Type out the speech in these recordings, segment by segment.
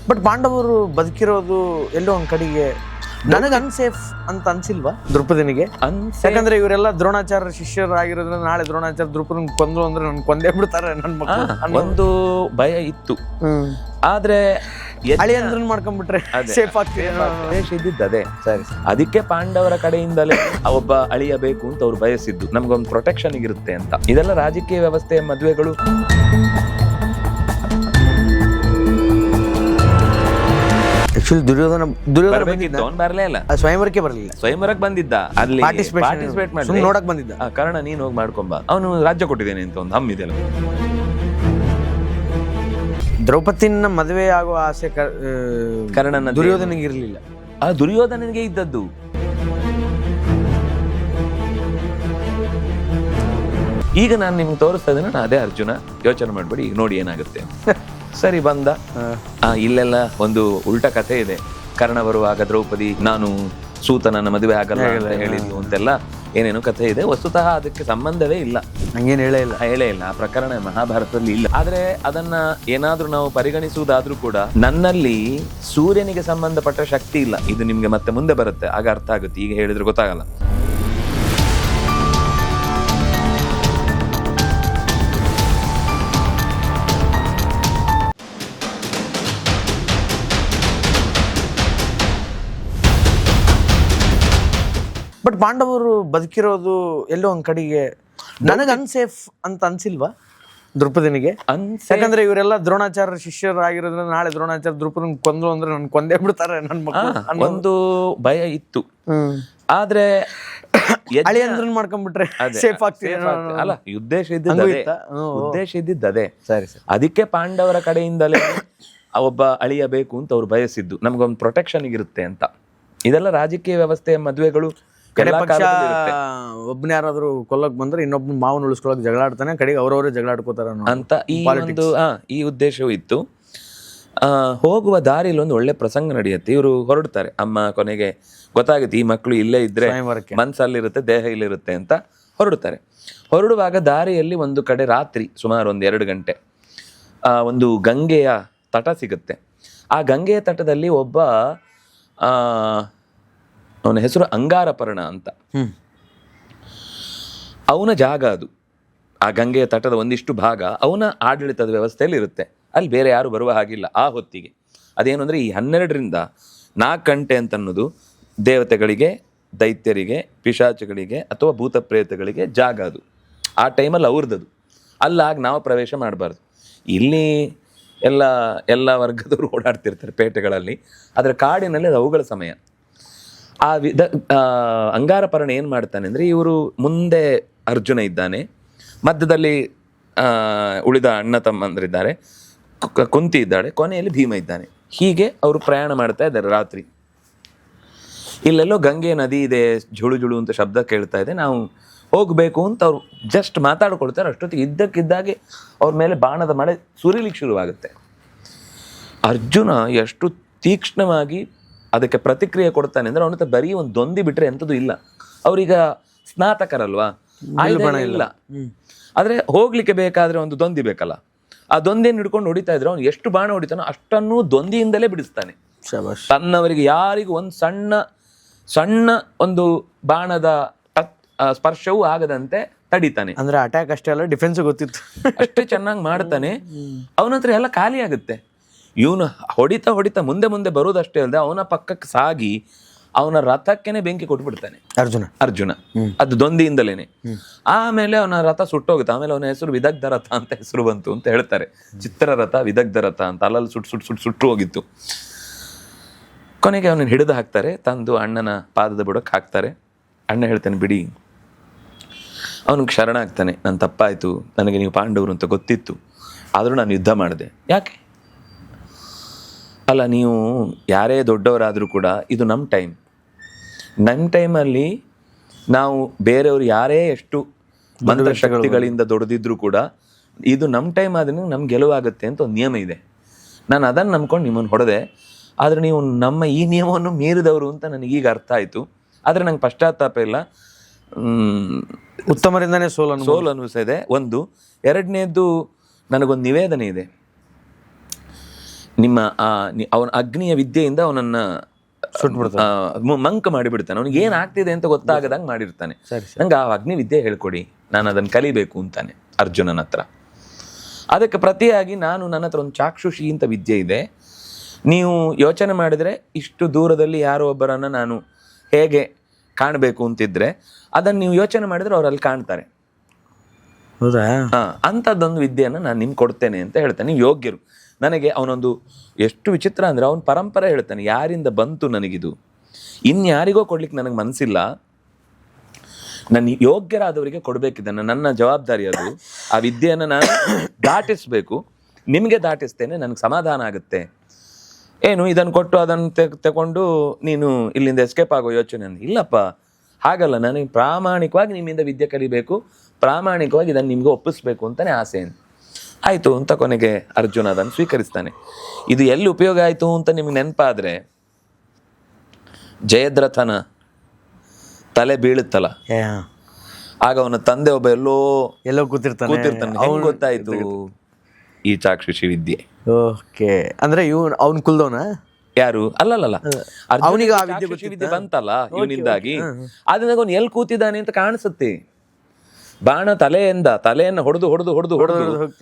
But ಪಾಂಡವರು ಬದುಕಿರೋದು ಎಲ್ಲೋ ಒಂದ್ ಕಡೆಗೆ ನನಗೆ ಅನ್ಸೇಫ್ ಅಂತ ಅನ್ಸಿಲ್ವಾ ದ್ರೌಪದಿನಿಗೆ? ಯಾಕಂದ್ರೆ ಇವರೆಲ್ಲ ದ್ರೋಣಾಚಾರ್ಯ ಶಿಷ್ಯರಾಗಿರೋದ್ರಿಂದ ನಾಳೆ ದ್ರೋಣಾಚಾರ್ಯ ದ್ರೌಪದಿನ ಕೊಂದ್ರು ಅಂದ್ರೆ ನನ್ ಕೊಂದೇ ಬಿಡ್ತಾರೆ ನನ್ನ ಮಕ್ಕಳು ಒಂದು ಭಯ ಇತ್ತು. ಆದ್ರೆ ಅಳಿಯಂದ್ರನ್ ಮಾಡ್ಕೊಂಡ್ಬಿಟ್ರೆ ಸೇಫ್ ಆಗ್ತೀವಿ ಇದ್ದಿದ್ದು ಅದೇ. ಅದಕ್ಕೆ ಪಾಂಡವರ ಕಡೆಯಿಂದಲೇ ಒಬ್ಬ ಅಳಿಯ ಬೇಕು ಅಂತ ಅವ್ರು ಬಯಸಿದ್ದು, ನಮ್ಗೊಂದು ಪ್ರೊಟೆಕ್ಷನ್ ಇರುತ್ತೆ ಅಂತ. ಇದೆಲ್ಲ ರಾಜಕೀಯ ವ್ಯವಸ್ಥೆ, ಮದುವೆಗಳು. ದುರ್ಯೋಧನ ಬರಲೇ ಇಲ್ಲ, ಸ್ವಯಂವರಕ್ಕೆ ಬರಲಿಲ್ಲ. ಸ್ವಯಂವರಕ್ಕೆ ಬಂದಿದ್ದ, ಅಲ್ಲಿ ಪಾರ್ಟಿಸಿಪೇಟ್ ಮಾಡಿ ನೋಡಕ್ ಬಂದಿದ್ದ. ಕಾರಣ ನೀನ್ ಹೋಗಿ ಮಾಡ್ಕೊಂಬ, ಅವನು ರಾಜ್ಯ ಕೊಟ್ಟಿದ್ದೇನೆ ಅಂತ ಒಂದು ಹಮ್ಮಿದೆಲ್ಲ. ದ್ರೌಪದಿನ ಮದುವೆ ಆಗೋ ಆಸೆ ಕರ್ಣನ ದುರ್ಯೋಧನಿಗೆ ಇರಲಿಲ್ಲ. ಆ ದುರ್ಯೋಧನನಿಗೆ ಇದ್ದದ್ದು. ಈಗ ನಾನು ನಿಮ್ಗೆ ತೋರಿಸ್ತಾ ಇದ್ದೇನೆ, ಅದೇ ಅರ್ಜುನ, ಯೋಚನೆ ಮಾಡ್ಬೇಡಿ, ಈಗ ನೋಡಿ ಏನಾಗುತ್ತೆ. ಸರಿ ಬಂದ, ಇಲ್ಲೆಲ್ಲ ಒಂದು ಉಲ್ಟಾ ಕಥೆ ಇದೆ. ಕರ್ಣ ಬರುವಾಗ ದ್ರೌಪದಿ ನಾನು ಸೂತನನ್ನ ಮದುವೆ ಆಗಲ್ಲ ಅಂತ ಹೇಳಿದ್ಲು ಅಂತೆಲ್ಲ ಏನೇನೋ ಕಥೆ ಇದೆ. ವಸ್ತುತಃ ಅದಕ್ಕೆ ಸಂಬಂಧವೇ ಇಲ್ಲ, ಹಂಗೇನು ಹೇಳೇ ಇಲ್ಲ. ಆ ಪ್ರಕರಣ ಮಹಾಭಾರತದಲ್ಲಿ ಇಲ್ಲ. ಆದ್ರೆ ಅದನ್ನ ಏನಾದ್ರೂ ನಾವು ಪರಿಗಣಿಸುವುದಾದ್ರೂ ಕೂಡ ನನ್ನಲ್ಲಿ ಸೂರ್ಯನಿಗೆ ಸಂಬಂಧಪಟ್ಟ ಶಕ್ತಿ ಇಲ್ಲ. ಇದು ನಿಮ್ಗೆ ಮತ್ತೆ ಮುಂದೆ ಬರುತ್ತೆ, ಆಗ ಅರ್ಥ ಆಗುತ್ತೆ. ಈಗ ಹೇಳಿದ್ರೆ ಗೊತ್ತಾಗಲ್ಲ. ಬಟ್ ಪಾಂಡವರು ಬದುಕಿರೋದು ಎಲ್ಲೋ ಒಂದ್ ಕಡೆಗೆ ನನಗೆ ಅನ್ಸೇಫ್ ಅಂತ ಅನ್ಸಿಲ್ವಾ ದ್ರೌಪದಿನಿಗೆ? ಯಾಕಂದ್ರೆ ಇವರೆಲ್ಲ ದ್ರೋಣಾಚಾರ್ಯ ಶಿಷ್ಯರಾಗಿರೋದ್ರಿಂದ ನಾಳೆ ದ್ರೋಣಾಚಾರ್ಯ ದ್ರೌಪದಿನ ಕೊಂದ್ರು ಅಂದ್ರೆ ನನ್ ಕೊಂದೇ ಬಿಡ್ತಾರೆ ನನ್ನ ಮಕ್ಕಳು ಒಂದು ಭಯ ಇತ್ತು. ಆದ್ರೆ ಅಳಿಯಂದ್ರನ್ ಮಾಡ್ಕೊಂಡ್ಬಿಟ್ರೆ ಸೇಫ್ ಆಗ್ತೀವಿ ಅಲ್ಲ, ಉದ್ದೇಶ ಇದ್ದಿದ್ದು ಅದೇ. ಅದಕ್ಕೆ ಪಾಂಡವರ ಕಡೆಯಿಂದಲೇ ಒಬ್ಬ ಅಳಿಯ ಬೇಕು ಅಂತ ಅವ್ರು ಬಯಸಿದ್ದು, ನಮ್ಗೊಂದು ಪ್ರೊಟೆಕ್ಷನ್ ಇರುತ್ತೆ ಅಂತ. ಇದೆಲ್ಲ ರಾಜಕೀಯ ವ್ಯವಸ್ಥೆ, ಮದುವೆಗಳು. ಒಬ್ಬನ ಯಾರಾದ್ರೂ ಕೊಲ್ಲಕ್ ಬಂದ್ರೆ ಇನ್ನೊಬ್ಬನ ಮಾವನ್ ಉಳಿಸ್ಕೊಳಕ್ ಜಗಳ ಆಡ್ತಾನೆ, ಕಡೆಗೆ ಅವ್ರವರೇ ಜಗಳ ಆಡ್ಕೋತಾರ ಅಂತ ಈ ಉದ್ದೇಶವೂ ಇತ್ತು. ಹೋಗುವ ದಾರಿಲಿ ಒಂದು ಒಳ್ಳೆ ಪ್ರಸಂಗ ನಡೆಯುತ್ತೆ. ಇವರು ಹೊರಡ್ತಾರೆ, ಅಮ್ಮ ಕೊನೆಗೆ ಗೊತ್ತಾಗುತ್ತೆ ಈ ಮಕ್ಕಳು ಇಲ್ಲೇ ಇದ್ರೆ ಮನ್ಸಲ್ಲಿರುತ್ತೆ, ದೇಹ ಇಲ್ಲಿರುತ್ತೆ ಅಂತ ಹೊರಡ್ತಾರೆ. ಹೊರಡುವಾಗ ದಾರಿಯಲ್ಲಿ ಒಂದು ಕಡೆ ರಾತ್ರಿ ಸುಮಾರು 1-2 ಗಂಟೆ ಒಂದು ಗಂಗೆಯ ತಟ ಸಿಗುತ್ತೆ. ಆ ಗಂಗೆಯ ತಟದಲ್ಲಿ ಒಬ್ಬ ಅವನ ಹೆಸರು ಅಂಗಾರಪರ್ಣ ಅಂತ. ಅವನ ಜಾಗ ಅದು. ಆ ಗಂಗೆಯ ತಟದ ಒಂದಿಷ್ಟು ಭಾಗ ಅವನ ಆಡಳಿತದ ವ್ಯವಸ್ಥೆಯಲ್ಲಿ ಇರುತ್ತೆ. ಅಲ್ಲಿ ಬೇರೆ ಯಾರು ಬರುವ ಹಾಗಿಲ್ಲ ಆ ಹೊತ್ತಿಗೆ. ಅದೇನು ಅಂದರೆ ಈ 12ರಿಂದ 4 ಗಂಟೆ ಅಂತ ಅನ್ನೋದು ದೇವತೆಗಳಿಗೆ, ದೈತ್ಯರಿಗೆ, ಪಿಶಾಚಗಳಿಗೆ ಅಥವಾ ಭೂತ ಪ್ರೇತಗಳಿಗೆ ಜಾಗ ಅದು. ಆ ಟೈಮಲ್ಲಿ ಅವ್ರದ್ದು. ಅಲ್ಲಾಗ ನಾವು ಪ್ರವೇಶ ಮಾಡಬಾರ್ದು. ಇಲ್ಲಿ ಎಲ್ಲ ವರ್ಗದವರು ಓಡಾಡ್ತಿರ್ತಾರೆ ಪೇಟೆಗಳಲ್ಲಿ, ಆದರೆ ಕಾಡಿನಲ್ಲಿ ಅದು ಅವುಗಳ ಸಮಯ. ಅಂಗಾರಪರ್ಣ ಏನು ಮಾಡ್ತಾನೆ ಅಂದರೆ, ಇವರು ಮುಂದೆ ಅರ್ಜುನ ಇದ್ದಾನೆ, ಮಧ್ಯದಲ್ಲಿ ಉಳಿದ ಅಣ್ಣ ತಮ್ಮಂದರಿದ್ದಾರೆ, ಕುಂತಿ ಇದ್ದಾಳೆ, ಕೊನೆಯಲ್ಲಿ ಭೀಮ ಇದ್ದಾನೆ. ಹೀಗೆ ಅವರು ಪ್ರಯಾಣ ಮಾಡ್ತಾ ಇದ್ದಾರೆ ರಾತ್ರಿ. ಇಲ್ಲೆಲ್ಲೋ ಗಂಗೆ ನದಿ ಇದೆ, ಜುಳು ಜುಳು ಅಂತ ಶಬ್ದ ಕೇಳ್ತಾ ಇದೆ. ನಾವು ಹೋಗಬೇಕು ಅಂತ ಅವ್ರು ಜಸ್ಟ್ ಮಾತಾಡ್ಕೊಳ್ತಾರೆ. ಅಷ್ಟೊತ್ತಿಗೆ ಇದ್ದಕ್ಕಿದ್ದಾಗೆ ಅವ್ರ ಮೇಲೆ ಬಾಣದ ಮಳೆ ಸುರಿಲಿಕ್ಕೆ ಶುರುವಾಗುತ್ತೆ. ಅರ್ಜುನ ಎಷ್ಟು ತೀಕ್ಷ್ಣವಾಗಿ ಅದಕ್ಕೆ ಪ್ರತಿಕ್ರಿಯೆ ಕೊಡ್ತಾನೆ ಅಂದರೆ, ಅವನ ಬರೀ ಒಂದು ದೊಂದಿ ಬಿಟ್ರೆ ಎಂಥದ್ದು ಇಲ್ಲ. ಅವ್ರೀಗ ಸ್ನಾತಕರಲ್ವಾ, ಆಯುಧ ಇಲ್ಲ. ಆದರೆ ಹೋಗ್ಲಿಕ್ಕೆ ಬೇಕಾದ್ರೆ ಒಂದು ದೊಂದಿ ಬೇಕಲ್ಲ, ಆ ದೊಂದಿಯನ್ನು ಹಿಡ್ಕೊಂಡು ಹೊಡಿತಾ ಇದ್ರೆ ಅವ್ನು ಎಷ್ಟು ಬಾಣ ಹೊಡಿತಾನೋ ಅಷ್ಟನ್ನು ದೊಂದಿಯಿಂದಲೇ ಬಿಡಿಸ್ತಾನೆ. ತನ್ನವರಿಗೆ ಯಾರಿಗೂ ಒಂದು ಸಣ್ಣ ಒಂದು ಬಾಣದ ಸ್ಪರ್ಶವೂ ಆಗದಂತೆ ತಡಿತಾನೆ. ಅಂದ್ರೆ ಅಟ್ಯಾಕ್ ಅಷ್ಟೇ ಅಲ್ಲ, ಡಿಫೆನ್ಸ್ ಗೊತ್ತಿತ್ತು, ಅಷ್ಟೇ ಚೆನ್ನಾಗಿ ಮಾಡ್ತಾನೆ. ಅವನ ಹತ್ರ ಎಲ್ಲ ಖಾಲಿ ಆಗುತ್ತೆ. ಇವನು ಹೊಡಿತಾ ಮುಂದೆ ಬರೋದಷ್ಟೇ ಅಲ್ಲದೆ ಅವನ ಪಕ್ಕಕ್ಕೆ ಸಾಗಿ ಅವನ ರಥಕ್ಕೇನೆ ಬೆಂಕಿ ಕೊಟ್ಬಿಡ್ತಾನೆ ಅರ್ಜುನ. ಅದು ದೊಂದಿಯಿಂದಲೇನೆ. ಆಮೇಲೆ ಅವನ ರಥ ಸುಟ್ಟೋಗುತ್ತೆ. ಆಮೇಲೆ ಅವನ ಹೆಸರು ವಿದಗ್ಧ ರಥ ಅಂತ ಹೆಸರು ಬಂತು ಅಂತ ಹೇಳ್ತಾರೆ. ಚಿತ್ರರಥ, ವಿದಗ್ಧ ರಥ ಅಂತ ಅಲ್ಲಲ್ಲಿ ಸುಟ್ಟು ಹೋಗಿತ್ತು. ಕೊನೆಗೆ ಅವನನ್ನು ಹಿಡಿದು ಹಾಕ್ತಾರೆ, ತಂದು ಅಣ್ಣನ ಪಾದದ ಬುಡಕ್ಕೆ ಹಾಕ್ತಾರೆ. ಅಣ್ಣ ಹೇಳ್ತಾನೆ ಬಿಡಿ. ಅವನಿಗೆ ಶರಣ ಆಗ್ತಾನೆ, ನನ್ನ ತಪ್ಪಾಯಿತು, ನನಗೆ ನೀವು ಪಾಂಡವರು ಅಂತ ಗೊತ್ತಿತ್ತು, ಆದರೂ ನಾನು ಯುದ್ಧ ಮಾಡಿದೆ. ಯಾಕೆ ಅಲ್ಲ, ನೀವು ಯಾರೇ ದೊಡ್ಡವರಾದರೂ ಕೂಡ ಇದು ನಮ್ಮ ಟೈಮಲ್ಲಿ ನಾವು ಬೇರೆಯವರು ಯಾರೇ ಎಷ್ಟು ಮಂತ್ರಶಕ್ತಿಗಳಿಂದ ದೊಡ್ಡದಿದ್ರು ಕೂಡ ಇದು ನಮ್ಮ ಟೈಮ್ ಆದ್ರೆ ನಮ್ಗೆ ಗೆಲುವಾಗುತ್ತೆ ಅಂತ ಒಂದು ನಿಯಮ ಇದೆ. ನಾನು ಅದನ್ನು ನಂಬ್ಕೊಂಡು ನಿಮ್ಮನ್ನು ಹೊಡೆದೆ, ಆದರೆ ನೀವು ನಮ್ಮ ಈ ನಿಯಮವನ್ನು ಮೀರಿದವರು ಅಂತ ನನಗೀಗ ಅರ್ಥ ಆಯಿತು. ಆದರೆ ನಂಗೆ ಪಶ್ಚಾತ್ತಾಪ ಇಲ್ಲ, ಉತ್ತಮರಿಂದನೇ ಸೋಲು ಅನ್ನಿಸಿದೆ ಒಂದು. ಎರಡನೇದ್ದು, ನನಗೊಂದು ನಿವೇದನೆ ಇದೆ. ನಿಮ್ಮ ಅವನ ಅಗ್ನಿಯ ವಿದ್ಯೆಯಿಂದ ಅವನನ್ನ ಮಂಕ ಮಾಡಿಬಿಡ್ತಾನೆ. ಅವನಿಗೆ ಏನಾಗ್ತಿದೆ ಅಂತ ಗೊತ್ತಾಗದಂಗೆ ಮಾಡಿರ್ತಾನೆ. ನಂಗೆ ಆ ಅಗ್ನಿ ವಿದ್ಯೆ ಹೇಳ್ಕೊಡಿ, ನಾನು ಅದನ್ನು ಕಲಿಬೇಕು ಅಂತಾನೆ ಅರ್ಜುನನ ಹತ್ರ. ಅದಕ್ಕೆ ಪ್ರತಿಯಾಗಿ ನನ್ನ ಹತ್ರ ಒಂದು ಚಾಕ್ಷುಷಿ ಅಂತ ವಿದ್ಯೆ ಇದೆ, ನೀವು ಯೋಚನೆ ಮಾಡಿದರೆ ಇಷ್ಟು ದೂರದಲ್ಲಿ ಯಾರೋ ಒಬ್ಬರನ್ನು ನಾನು ಹೇಗೆ ಕಾಣಬೇಕು ಅಂತಿದ್ರೆ ಅದನ್ನು ನೀವು ಯೋಚನೆ ಮಾಡಿದ್ರೆ ಅವ್ರು ಅಲ್ಲಿ ಕಾಣ್ತಾರೆ. ಹೌದಾ? ಅಂಥದ್ದೊಂದು ವಿದ್ಯೆಯನ್ನು ನಾನು ನಿಮ್ಗೆ ಕೊಡ್ತೇನೆ ಅಂತ ಹೇಳ್ತಾನೆ. ನೀವು ಯೋಗ್ಯರು. ನನಗೆ ಅವನೊಂದು ಎಷ್ಟು ವಿಚಿತ್ರ ಅಂದರೆ ಅವನ ಪರಂಪರೆ ಹೇಳ್ತಾನೆ, ಯಾರಿಂದ ಬಂತು ನನಗಿದು, ಇನ್ಯಾರಿಗೋ ಕೊಡ್ಲಿಕ್ಕೆ ನನಗೆ ಮನಸ್ಸಿಲ್ಲ, ನನ್ನ ಯೋಗ್ಯರಾದವರಿಗೆ ಕೊಡಬೇಕಿದ್ದಾನೆ, ನನ್ನ ಜವಾಬ್ದಾರಿ ಅದು. ಆ ವಿದ್ಯೆಯನ್ನು ನಾನು ದಾಟಿಸ್ಬೇಕು, ನಿಮಗೆ ದಾಟಿಸ್ತೇನೆ, ನನಗೆ ಸಮಾಧಾನ ಆಗುತ್ತೆ. ಏನು ಇದನ್ನು ಕೊಟ್ಟು ಅದನ್ನು ತಗೊಂಡು ನೀನು ಇಲ್ಲಿಂದ ಎಸ್ಕೇಪ್ ಆಗೋ ಯೋಚನೆ ಇಲ್ಲಪ್ಪ, ಹಾಗಲ್ಲ, ನನಗೆ ಪ್ರಾಮಾಣಿಕವಾಗಿ ನಿಮ್ಮಿಂದ ವಿದ್ಯೆ ಕಲಿಬೇಕು, ಪ್ರಾಮಾಣಿಕವಾಗಿ ಇದನ್ನು ನಿಮ್ಗೆ ಒಪ್ಪಿಸ್ಬೇಕು ಅಂತಾನೆ ಆಸೆ. ಆಯಿತು ಅಂತ ಕೊನೆಗೆ ಅರ್ಜುನ ಅದನ್ನು ಸ್ವೀಕರಿಸ್ತಾನೆ. ಇದು ಎಲ್ಲಿ ಉಪಯೋಗ ಆಯಿತು ಅಂತ ನಿಮ್ಗೆ ನೆನಪಾದರೆ, ಜಯದ್ರಥನ ತಲೆ ಬೀಳುತ್ತಲ್ಲ, ಆಗ ಅವನ ತಂದೆ ಒಬ್ಬ ಎಲ್ಲೋ ಕೂತಿರ್ತಾನೆ. ಹೆಂಗ್ ಗೊತ್ತಾಯ್ತು? ಈ ಚಾಕ್ಷುಷಿ ವಿದ್ಯೆ. ಓಕೆ, ಅಂದ್ರೆ ಅವ್ನ ಕುಲ್ದವನ ಯಾರು ಅಲ್ಲಲ್ಲ, ಅವನಿಗೆ ಆ ವಿದ್ಯೆ ಬಂತಲ್ಲ ಇವನಿಂದಾಗಿ, ಆದ್ರಿಂದ ಅವನು ಎಲ್ಲಿ ಕೂತಿದ್ದಾನೆ ಅಂತ ಕಾಣಿಸುತ್ತೆ. ಬಾಣ ತಲೆಯನ್ನು ಹೊಡೆದು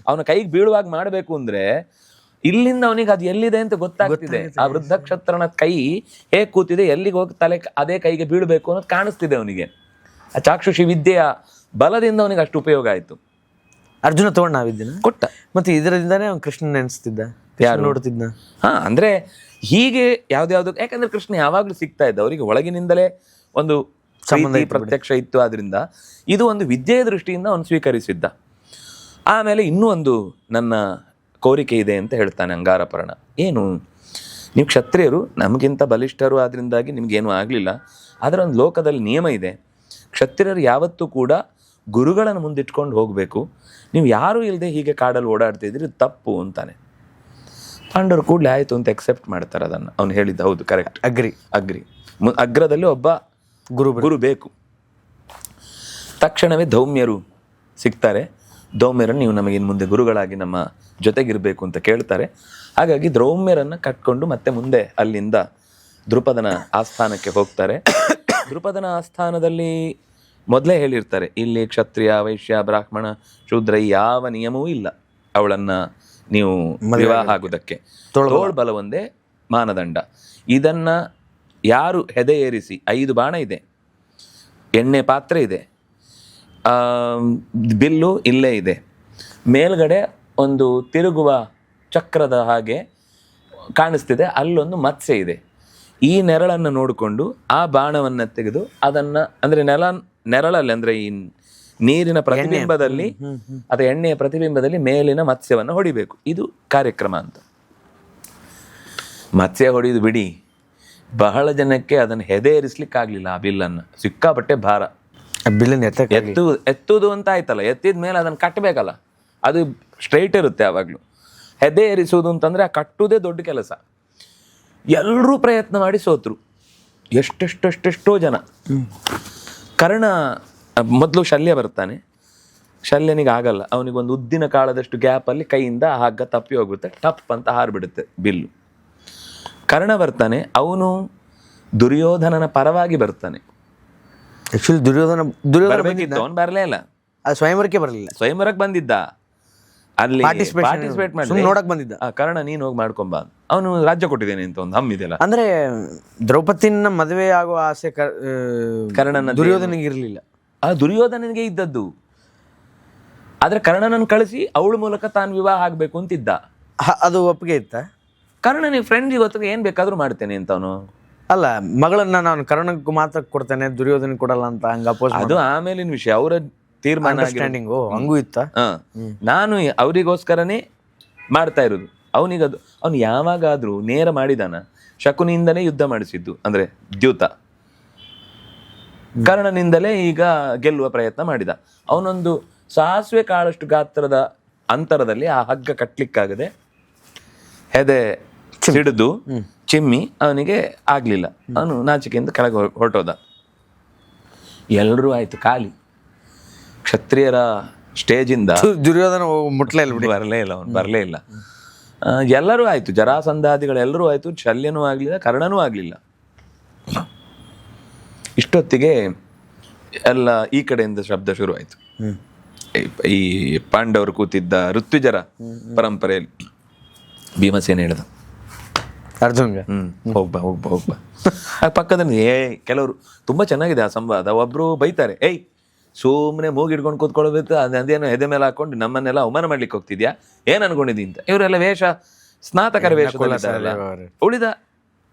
ಅವನ ಕೈಗೆ ಬೀಳುವಾಗ ಮಾಡ್ಬೇಕು ಅಂದ್ರೆ ಇಲ್ಲಿಂದ ಅವನಿಗೆ ಅದು ಎಲ್ಲಿದೆ ಅಂತ ಗೊತ್ತಾಗ್ತಿದೆ. ಆ ವೃದ್ಧಕ್ಷತ್ರನ ಕೈ ಹೇಗೆ ಕೂತಿದೆ, ಎಲ್ಲಿಗೆ ಹೋಗಿ ತಲೆ ಅದೇ ಕೈಗೆ ಬೀಳ್ಬೇಕು ಅನ್ನೋದು ಕಾಣಿಸ್ತಿದೆ ಅವನಿಗೆ. ಆ ಚಾಕ್ಷುಷಿ ವಿದ್ಯೆಯ ಬಲದಿಂದ ಅವನಿಗೆ ಅಷ್ಟು ಉಪಯೋಗ ಆಯ್ತು. ಅರ್ಜುನ ತಗೊಂಡ ಆ ವಿದ್ಯೆನ ಕೊಟ್ಟ. ಮತ್ತೆ ಇದರಿಂದಾನೇ ಅವ್ನು ಕೃಷ್ಣ ನೆನೆಸ್ತಿದ್ದ, ಯಾರು ನೋಡ್ತಿದ್ನ. ಅಂದ್ರೆ ಹೀಗೆ ಯಾವ್ದು, ಯಾಕಂದ್ರೆ ಕೃಷ್ಣ ಯಾವಾಗ್ಲೂ ಸಿಗ್ತಾ ಇದ್ದ ಅವರಿಗೆ, ಒಳಗಿನಿಂದಲೇ ಒಂದು ಸಂಬಂಧ ಪ್ರತ್ಯಕ್ಷ ಇತ್ತು. ಆದ್ರಿಂದ ಇದು ಒಂದು ವಿದ್ಯೆಯ ದೃಷ್ಟಿಯಿಂದ ಅವನು ಸ್ವೀಕರಿಸಿದ್ದ. ಆಮೇಲೆ ಇನ್ನೂ ಒಂದು ನನ್ನ ಕೋರಿಕೆ ಇದೆ ಅಂತ ಹೇಳ್ತಾನೆ ಅಂಗಾರಪರ್ಣ. ಏನು, ನೀವು ಕ್ಷತ್ರಿಯರು ನಮಗಿಂತ ಬಲಿಷ್ಠರು, ಆದ್ರಿಂದಾಗಿ ನಿಮ್ಗೇನು ಆಗಲಿಲ್ಲ. ಆದರೆ ಒಂದು ಲೋಕದಲ್ಲಿ ನಿಯಮ ಇದೆ, ಕ್ಷತ್ರಿಯರು ಯಾವತ್ತೂ ಕೂಡ ಗುರುಗಳನ್ನು ಮುಂದಿಟ್ಕೊಂಡು ಹೋಗಬೇಕು. ನೀವು ಯಾರೂ ಇಲ್ಲದೆ ಹೀಗೆ ಕಾಡಲ್ಲಿ ಓಡಾಡ್ತಿದ್ರಿ, ತಪ್ಪು ಅಂತಾನೆ. ಪಾಂಡವರು ಕೂಡಲೇ ಆಯಿತು ಅಂತ ಎಕ್ಸೆಪ್ಟ್ ಮಾಡ್ತಾರೆ ಅದನ್ನು. ಅವ್ನು ಹೇಳಿದ್ದ ಹೌದು, ಕರೆಕ್ಟ್, ಅಗ್ರಿ. ಅಗ್ರದಲ್ಲಿ ಒಬ್ಬ ಗುರು ಬೇಕು. ತಕ್ಷಣವೇ ಧೌಮ್ಯರು ಸಿಗ್ತಾರೆ. ಧೌಮ್ಯರನ್ನು ನೀವು ನಮಗೆ ಇನ್ನು ಮುಂದೆ ಗುರುಗಳಾಗಿ ನಮ್ಮ ಜೊತೆಗಿರಬೇಕು ಅಂತ ಕೇಳ್ತಾರೆ. ಹಾಗಾಗಿ ಧೌಮ್ಯರನ್ನು ಕಟ್ಕೊಂಡು ಮತ್ತೆ ಮುಂದೆ ಅಲ್ಲಿಂದ ದ್ರುಪದನ ಆಸ್ಥಾನಕ್ಕೆ ಹೋಗ್ತಾರೆ. ದ್ರುಪದನ ಆಸ್ಥಾನದಲ್ಲಿ ಮೊದಲೇ ಹೇಳಿರ್ತಾರೆ, ಇಲ್ಲಿ ಕ್ಷತ್ರಿಯ, ವೈಶ್ಯ, ಬ್ರಾಹ್ಮಣ, ಶೂದ್ರ ಯಾವ ನಿಯಮವೂ ಇಲ್ಲ ಅವಳನ್ನು ನೀವು ವಿವಾಹ ಆಗುವುದಕ್ಕೆ. ತೋಳ್ಬಲ ಒಂದೇ ಮಾನದಂಡ. ಇದನ್ನ ಯಾರು ಹೆದೆ ಏರಿಸಿ, 5 ಬಾಣ ಇದೆ, ಎಣ್ಣೆ ಪಾತ್ರೆ ಇದೆ, ಬಿಲ್ಲು ಇಲ್ಲೇ ಇದೆ, ಮೇಲ್ಗಡೆ ಒಂದು ತಿರುಗುವ ಚಕ್ರದ ಹಾಗೆ ಕಾಣಿಸ್ತಿದೆ, ಅಲ್ಲೊಂದು ಮತ್ಸ್ಯ ಇದೆ. ಈ ನೆರಳನ್ನು ನೋಡಿಕೊಂಡು ಆ ಬಾಣವನ್ನು ತೆಗೆದು ಅದನ್ನು, ಅಂದರೆ ನೆರಳಲ್ಲಿ ಅಂದರೆ ಈ ನೀರಿನ ಪ್ರತಿಬಿಂಬದಲ್ಲಿ ಅಥವಾ ಎಣ್ಣೆಯ ಪ್ರತಿಬಿಂಬದಲ್ಲಿ ಮೇಲಿನ ಮತ್ಸ್ಯವನ್ನು ಹೊಡಿಬೇಕು. ಇದು ಕಾರ್ಯಕ್ರಮ ಅಂತ. ಮತ್ಸ್ಯ ಹೊಡೆಯುದು ಬಿಡಿ, ಬಹಳ ಜನಕ್ಕೆ ಅದನ್ನು ಹೆದೇರಿಸ್ಲಿಕ್ಕಾಗಲಿಲ್ಲ. ಆ ಬಿಲ್ಲನ್ನು ಸಿಕ್ಕಾಪಟ್ಟೆ ಭಾರ, ಬಿಲ್ಲನ್ನು ಎತ್ತುವುದು ಅಂತ ಆಯ್ತಲ್ಲ, ಎತ್ತಿದ ಮೇಲೆ ಅದನ್ನು ಕಟ್ಟಬೇಕಲ್ಲ, ಅದು ಸ್ಟ್ರೈಟ್ ಇರುತ್ತೆ ಯಾವಾಗಲೂ. ಹೆದೆ ಏರಿಸುವುದು ಅಂತಂದರೆ ಆ ಕಟ್ಟುವುದೇ ದೊಡ್ಡ ಕೆಲಸ. ಎಲ್ಲರೂ ಪ್ರಯತ್ನ ಮಾಡಿ ಸೋತರು, ಎಷ್ಟೆಷ್ಟೋ ಜನ. ಕರ್ಣ ಮೊದಲು ಶಲ್ಯ ಬರ್ತಾನೆ, ಶಲ್ಯನಿಗೆ ಆಗಲ್ಲ, ಅವನಿಗೊಂದು ಉದ್ದಿನ ಕಾಳದಷ್ಟು ಗ್ಯಾಪಲ್ಲಿ ಕೈಯಿಂದ ಆ ಹಗ್ಗ ತಪ್ಪಿ ಹೋಗುತ್ತೆ, ಟಪ್ ಅಂತ ಹಾರಿಬಿಡುತ್ತೆ ಬಿಲ್ಲು. ಕರ್ಣ ಬರ್ತಾನೆ, ಅವನು ದುರ್ಯೋಧನನ ಪರವಾಗಿ ಬರ್ತಾನೆ. ಆಕ್ಚುಲಿ ದುರ್ಯೋಧನ ಬರಬೇಕಿತ್ತು, ಅವನು ಬರಲೇ ಇಲ್ಲ. ಸ್ವಯಂವರಕ್ಕೆ ಬರಲಿಲ್ಲ, ಸ್ವಯಂವರಕ್ಕೆ ಬಂದಿದ್ದ, ಅಲ್ಲಿ ಪಾರ್ಟಿಸಿಪೇಟ್ ಮಾಡಿ ನೋಡಕ್ ಬಂದಿದ್ದ. ಕರ್ಣ ನೀನು ಹೋಗಿ ಮಾಡ್ಕೊಂಬ, ಅವನು ರಾಜ್ಯ ಕೊಟ್ಟಿದ್ದೇನೆ ಅಂತ ಒಂದು ಹಮ್ಮಿದೆಯಲ್ಲ. ಅಂದ್ರೆ ದ್ರೌಪದಿನ ಮದುವೆ ಆಗೋ ಆಸೆ ಕರ್ಣನ ದುರ್ಯೋಧನಿಗೆ ಇರಲಿಲ್ಲ, ಆ ದುರ್ಯೋಧನನಿಗೆ ಇದ್ದದ್ದು. ಆದ್ರೆ ಕರ್ಣನನ್ನು ಕಳಿಸಿ ಅವಳ ಮೂಲಕ ತಾನು ವಿವಾಹ ಆಗ್ಬೇಕು ಅಂತಿದ್ದ. ಅದು ಒಪ್ಪಿಗೆ ಇತ್ತ? ಕರ್ಣನಿಗೆ ಫ್ರೆಂಡ್ಗೆ ಗೊತ್ತಿಗೆ ಏನ್ ಬೇಕಾದ್ರೂ ಮಾಡ್ತೇನೆ ಅಂತ ಅವನು. ಅಲ್ಲ, ಮಗಳನ್ನ ನಾನು ಕರ್ಣಕ್ಕೆ ಮಾತ್ರ ಕೊಡ್ತೇನೆ, ದುರ್ಯೋಧನ ಕೊಡಲ್ಲ ಅಂತ ಹಂಗ ಅಪೋಸ್. ಅದು ಆಮೇಲಿನ ವಿಷಯ, ಅವರ ತೀರ್ಮಾನ. ಹಂಗೂ ಇತ್ತ. ನಾನು ಅವರಿಗೋಸ್ಕರನೇ ಮಾಡ್ತಾ ಇರೋದು. ಅವನಿಗದು, ಅವನು ಯಾವಾಗಾದ್ರೂ ನೇರ ಮಾಡಿದಾನ? ಶಕುನಿಯಿಂದಲೇ ಯುದ್ಧ ಮಾಡಿಸಿದ್ದು, ಅಂದ್ರೆ ದ್ಯೂತ. ಕರ್ಣನಿಂದಲೇ ಈಗ ಗೆಲ್ಲುವ ಪ್ರಯತ್ನ ಮಾಡಿದ. ಅವನೊಂದು ಸಾಸಿವೆ ಕಾಳಷ್ಟು ಗಾತ್ರದ ಅಂತರದಲ್ಲಿ ಆ ಹಗ್ಗ ಕಟ್ಲಿಕ್ಕಾಗದೆ ಹೆದೆ ಸಿಡಿದು ಚಿಮ್ಮಿ ಅವನಿಗೆ ಆಗ್ಲಿಲ್ಲ. ಅವನು ನಾಚಿಕೆಯಿಂದ ಕೆಳಗೆ ಹೊರಟೋದ. ಎಲ್ಲರೂ ಆಯ್ತು ಖಾಲಿ. ಕ್ಷತ್ರಿಯರ ಸ್ಟೇಜಿಂದ ದುರ್ಯೋಧನ ಬರಲೇ ಇಲ್ಲ, ಅವನು ಬರಲೇ ಇಲ್ಲ. ಎಲ್ಲರೂ ಆಯ್ತು, ಜರಾಸಂಧಾದಿಗಳೆಲ್ಲರೂ ಆಯ್ತು, ಶಲ್ಯನೂ ಆಗ್ಲಿಲ್ಲ, ಕರ್ಣನೂ ಆಗ್ಲಿಲ್ಲ. ಇಷ್ಟೊತ್ತಿಗೆ ಎಲ್ಲ ಈ ಕಡೆಯಿಂದ ಶಬ್ದ ಶುರು ಆಯ್ತು. ಈ ಪಾಂಡವರು ಕೂತಿದ್ದ ಋತ್ವಿಜರ ಪರಂಪರೆಯಲ್ಲಿ ಭೀಮಸೇನ ಹೇಳ್ದ, ಅರ್ಜುನ್ಗೆ ಹೋಗ್ಬಾ ಹೋಗ್ಬಾ ಹೋಗ್ಬಾ. ಆ ಪಕ್ಕದಲ್ಲಿ ಕೆಲವರು ತುಂಬಾ ಚೆನ್ನಾಗಿದೆ ಆ ಸಂವಾದ. ಒಬ್ರು ಬೈತಾರೆ, ಏಯ್ ಸುಮ್ಮನೆ ಮೂಗಿಡ್ಕೊಂಡು ಕೂತ್ಕೊಳ್ಬೇಕು, ಅದೇನೋ ಎದೆ ಮೇಲೆ ಹಾಕೊಂಡು ನಮ್ಮನ್ನೆಲ್ಲ ಅವಮಾನ ಮಾಡ್ಲಿಕ್ಕೆ ಹೋಗ್ತಿದ್ಯಾ, ಏನ್ ಅನ್ಕೊಂಡಿದ್ದೀನಿ ಅಂತ. ಇವರೆಲ್ಲ ವೇಷ ಸ್ನಾತಕರ ವೇಷದಲ್ಲಿದ್ದಾರಲ್ಲ, ಉಳಿದ